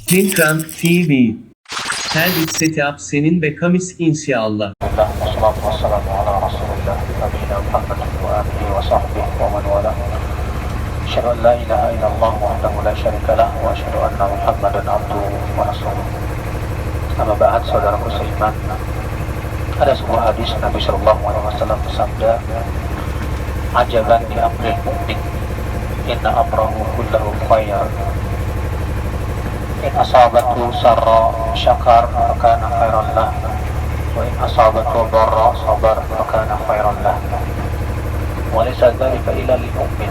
Cinkrank TV. Her setap senin ve kamis inşallah. Wassalatu wassalamu ala rasulillah nabiyina Muhammad wa alihi wa sahbihi wa man wala. Asyhadu an la ilaha illallah wahdahu la syarika lah wa asyhadu anna Muhammadan abduhu wa rasuluh. Amma ba'd, saudaraku seiman. Ada sebuah hadis Nabi sallallahu alaihi wasallam bersabda, "Ajaban li amril mu'min, inna amrahu kullahu khair. In asabatu sarra syakar fakana khairan lah, wa in asabatu dharra sabar fakana khairan lah. Wa laysa dzalika illa lil mu'min."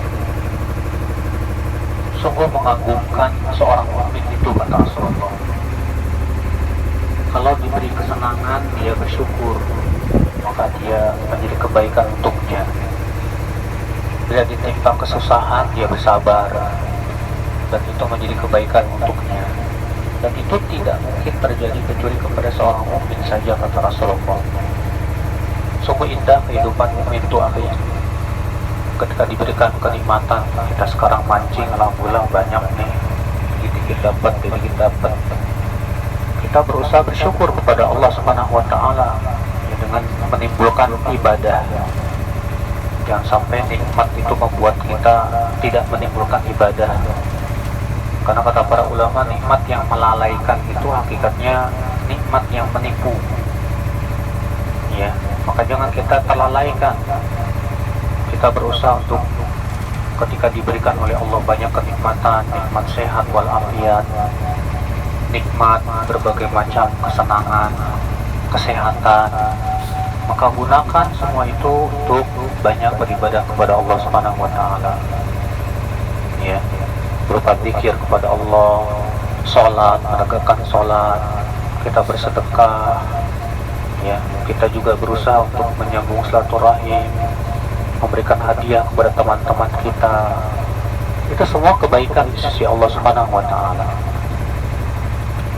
Sungguh mengagumkan seorang mukmin itu, kata Rasulullah. Kalau diberi kesenangan dia bersyukur, maka dia menjadi kebaikan untuknya. Bila ditimpa kesusahan dia bersabar, dan itu menjadi kebaikan untuknya. Dan itu tidak mungkin terjadi kecuali kepada seorang mukmin saja, kata Rasulullah. Sungguh indah kehidupan mukmin itu akhirnya. Ketika diberikan kenikmatan, kita sekarang mancing, alhamdulillah banyak nih, dikit-dikit dapat, kita berusaha bersyukur kepada Allah Subhanahu wa Ta'ala dengan menimbulkan ibadah. Jangan sampai nikmat itu membuat kita tidak menimbulkan ibadah. Karena kata para ulama, nikmat yang melalaikan itu hakikatnya nikmat yang menipu. Ya, maka jangan kita terlalaikan. Kita berusaha untuk ketika diberikan oleh Allah banyak kenikmatan, nikmat sehat walafiat, nikmat berbagai macam kesenangan, kesehatan, maka gunakan semua itu untuk banyak beribadah kepada Allah Subhanahu wa Ta'ala. Ya, berupa zikir kepada Allah, sholat, menegakkan sholat, kita bersedekah, ya, kita juga berusaha untuk menyambung silaturahim, memberikan hadiah kepada teman-teman kita. Itu semua kebaikan di sisi Allah Subhanahu wa Ta'ala.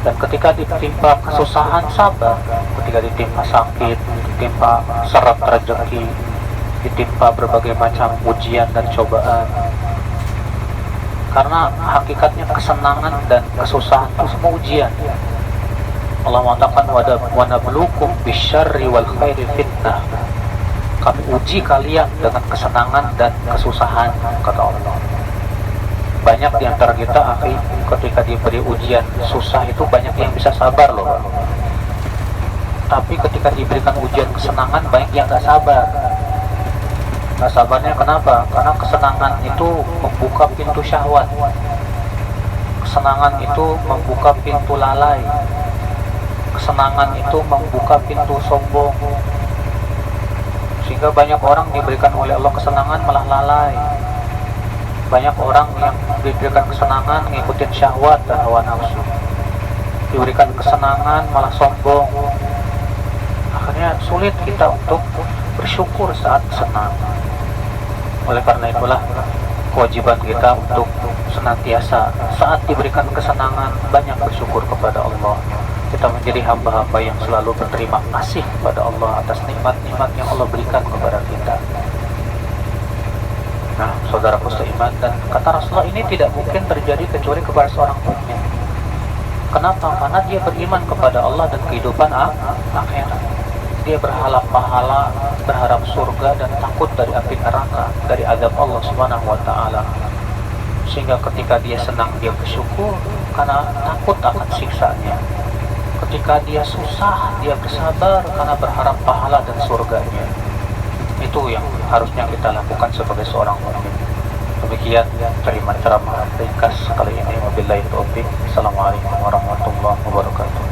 Dan ketika ditimpa kesusahan, sabar. Ketika ditimpa sakit, ditimpa seret rezeki, ditimpa berbagai macam ujian dan cobaan. Karena hakikatnya kesenangan dan kesusahan itu semua ujian. Allah mengatakan, wa nabluukum bisyarri wal khairi fitnah. Kami uji kalian dengan kesenangan dan kesusahan, kata Allah. Banyak di antara kita, akhi, ketika diberi ujian susah itu banyak yang bisa sabar loh. Tapi ketika diberikan ujian kesenangan, banyak yang gak sabar. Gak sabarnya kenapa? Karena kesenangan itu membuka pintu syahwat. Kesenangan itu membuka pintu lalai. Kesenangan itu membuka pintu sombong. Sehingga banyak orang diberikan oleh Allah kesenangan malah lalai. Banyak orang yang diberikan kesenangan ngikutin syahwat dan hawa nafsu. Diberikan kesenangan malah sombong. Akhirnya sulit kita untuk bersyukur saat senang. Oleh karena itulah kewajiban kita untuk senantiasa saat diberikan kesenangan banyak bersyukur kepada Allah. Kita menjadi hamba-hamba yang selalu berterima kasih kepada Allah atas nikmat-nikmat yang Allah berikan kepada kita. Nah, saudaraku seiman, dan kata Rasulullah, ini tidak mungkin terjadi kecuali kepada seorang mukmin. Kenapa? Karena dia beriman kepada Allah dan kehidupan akhirat. Dia berharap pahala, berharap surga, dan takut dari api neraka, dari azab Allah Subhanahu wa Ta'ala. Sehingga ketika dia senang, dia bersyukur karena takut akan siksanya. Ketika dia susah, dia bersabar karena berharap pahala dan surganya. Itu yang harusnya kita lakukan sebagai seorang mukmin. Demikian terima ceramah ringkas kali ini. Wabillahi taufiq. Assalamualaikum warahmatullahi wabarakatuh.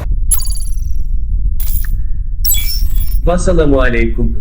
Wassalamualaikum.